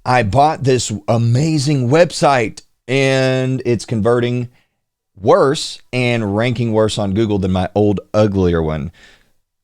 I bought this amazing website and it's converting worse and ranking worse on Google than my old, uglier one.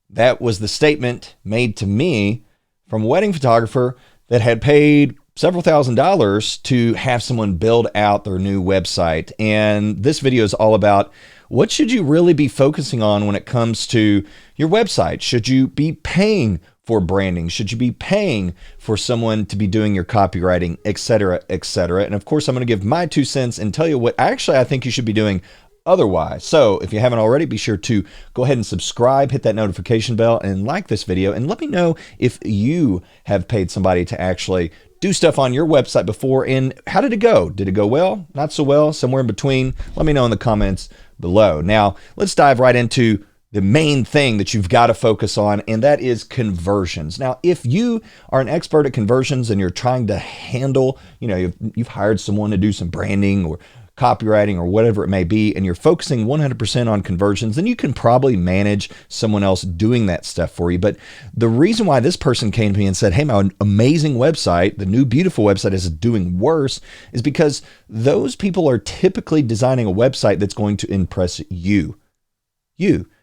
That was the statement made to me from a wedding photographer that had paid several $1,000s to have someone build out their new website. And this video is all about what should you really be focusing on when it comes to your website? Should you be paying for branding? Should you be paying for someone to be doing your copywriting, et cetera, et cetera? And of course, I'm going to give my 2 cents and tell you what actually I think you should be doing otherwise. So if you haven't already, be sure to go ahead and subscribe, hit that notification bell, and like this video. And let me know if you have paid somebody to actually do stuff on your website before, and how did it go? Did it go well? Not so well? Somewhere in between? Let me know in the comments below. Now, let's dive right into the main thing that you've got to focus on, and that is conversions. Now, if you are an expert at conversions and you're trying to handle, you've hired someone to do some branding or copywriting or whatever it may be, and you're focusing 100% on conversions, then you can probably manage someone else doing that stuff for you. But the reason why this person came to me and said, hey, my amazing website, the new beautiful website is doing worse, is because those people are typically designing a website that's going to impress you,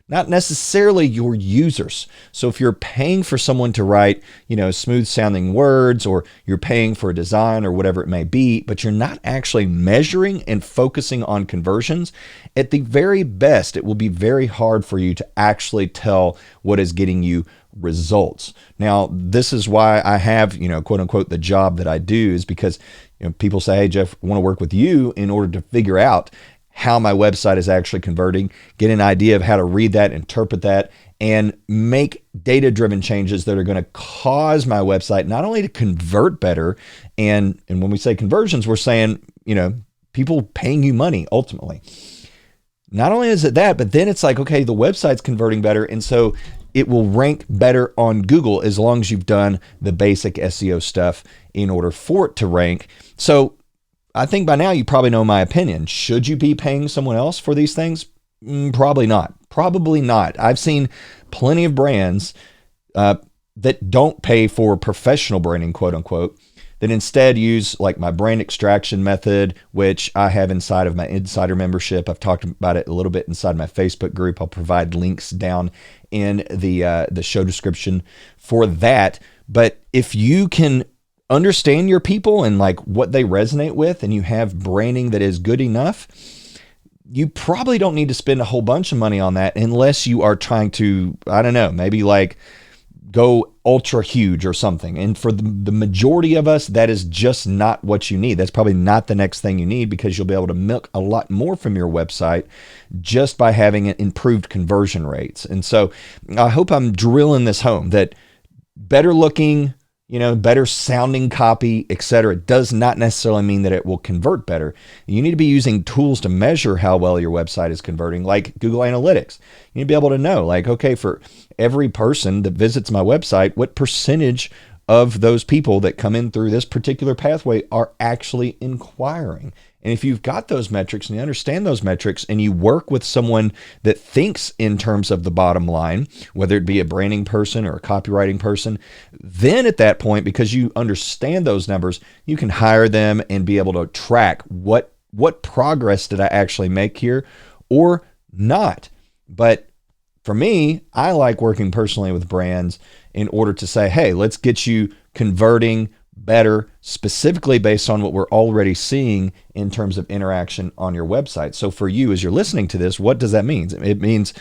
not necessarily your users. So if you're paying for someone to write, smooth sounding words, or you're paying for a design or whatever it may be, but you're not actually measuring and focusing on conversions, at the very best, it will be very hard for you to actually tell what is getting you results. Now, this is why I have, quote unquote, the job that I do, is because people say, hey, Jeff, I want to work with you in order to figure out how my website is actually converting, get an idea of how to read that, interpret that, and make data-driven changes that are going to cause my website not only to convert better, and when we say conversions, we're saying, people paying you money ultimately. Not only is it that, but then it's like, okay, the website's converting better, and so it will rank better on Google as long as you've done the basic SEO stuff in order for it to rank. So I think by now you probably know my opinion. Should you be paying someone else for these things? Probably not. Probably not. I've seen plenty of brands that don't pay for professional branding, quote unquote, that instead use like my brand extraction method, which I have inside of my insider membership. I've talked about it a little bit inside my Facebook group. I'll provide links down in the show description for that. But if you can understand your people and like what they resonate with, and you have branding that is good enough, you probably don't need to spend a whole bunch of money on that unless you are trying to, I don't know, maybe like go ultra huge or something. And for the majority of us, that is just not what you need. That's probably not the next thing you need, because you'll be able to milk a lot more from your website just by having improved conversion rates. And so I hope I'm drilling this home, that better looking, better sounding copy, et cetera, does not necessarily mean that it will convert better. You need to be using tools to measure how well your website is converting, like Google Analytics. You need to be able to know, like, okay, for every person that visits my website, what percentage of those people that come in through this particular pathway are actually inquiring. And if you've got those metrics and you understand those metrics, and you work with someone that thinks in terms of the bottom line, whether it be a branding person or a copywriting person, then at that point, because you understand those numbers, you can hire them and be able to track what progress did I actually make here or not. But for me, I like working personally with brands in order to say, hey, let's get you converting better, specifically based on what we're already seeing in terms of interaction on your website. So for you, as you're listening to this, what does that mean? It means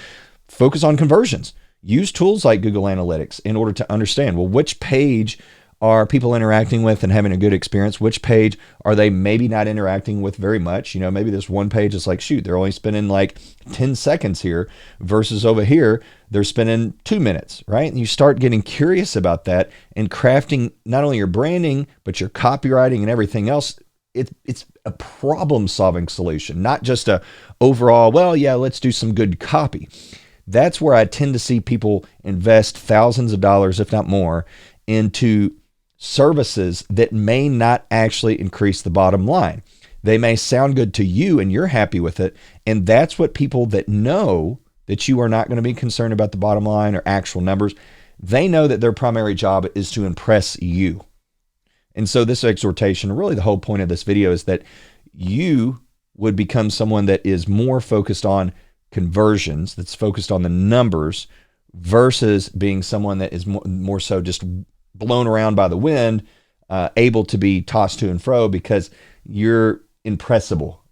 focus on conversions. Use tools like Google Analytics in order to understand, well, which page are people interacting with and having a good experience? Which page are they maybe not interacting with very much? Maybe this one page is like, shoot, they're only spending like 10 seconds here, versus over here, they're spending 2 minutes, right? And you start getting curious about that and crafting not only your branding, but your copywriting and everything else. It's a problem-solving solution, not just a overall, well, yeah, let's do some good copy. That's where I tend to see people invest thousands of dollars, if not more, into services that may not actually increase the bottom line. They may sound good to you and you're happy with it. And that's what people that know that you are not going to be concerned about the bottom line or actual numbers, they know that their primary job is to impress you. And so this exhortation, really the whole point of this video, is that you would become someone that is more focused on conversions, that's focused on the numbers, versus being someone that is more so just blown around by the wind, able to be tossed to and fro because you're impressible.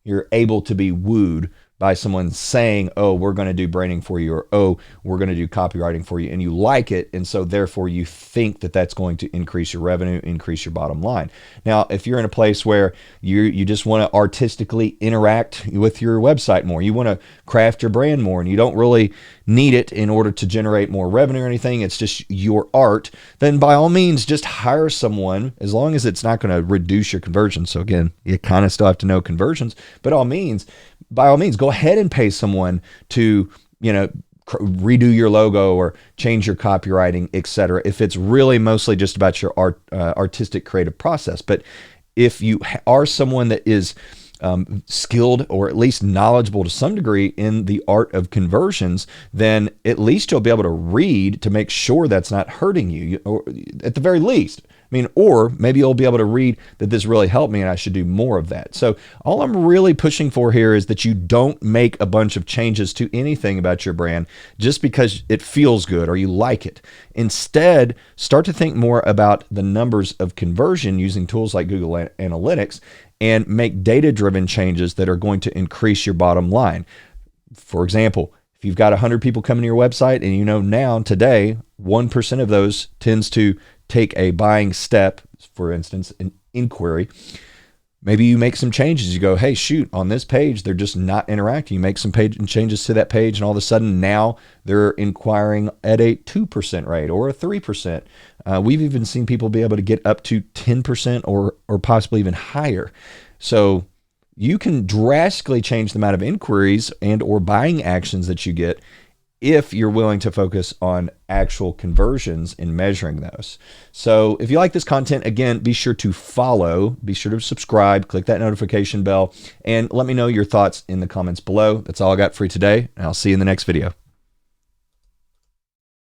You're able to be wooed by someone saying, oh, we're going to do branding for you, or oh, we're going to do copywriting for you, and you like it, and so therefore you think that that's going to increase your revenue, increase your bottom line. Now, if you're in a place where you just want to artistically interact with your website more, you want to craft your brand more, and you don't really need it in order to generate more revenue or anything, it's just your art, then by all means, just hire someone, as long as it's not going to reduce your conversions. So again, you kind of still have to know conversions, but by all means, go ahead and pay someone to, redo your logo or change your copywriting, etc. If it's really mostly just about your artistic creative process. But if you are someone that is skilled or at least knowledgeable to some degree in the art of conversions, then at least you'll be able to read to make sure that's not hurting you, or at the very least. Or maybe you'll be able to read that this really helped me and I should do more of that. So all I'm really pushing for here is that you don't make a bunch of changes to anything about your brand just because it feels good or you like it. Instead, start to think more about the numbers of conversion using tools like Google Analytics and make data-driven changes that are going to increase your bottom line. For example, if you've got 100 people coming to your website and now today, 1% of those tends to take a buying step, for instance, an inquiry, maybe you make some changes. You go, hey, shoot, on this page, they're just not interacting. You make some changes to that page, and all of a sudden now they're inquiring at a 2% rate or a 3%. We've even seen people be able to get up to 10% or possibly even higher. So you can drastically change the amount of inquiries and or buying actions that you get if you're willing to focus on actual conversions and measuring those. So if you like this content, again, be sure to follow, be sure to subscribe, click that notification bell, and let me know your thoughts in the comments below. That's all I got for you today, and I'll see you in the next video.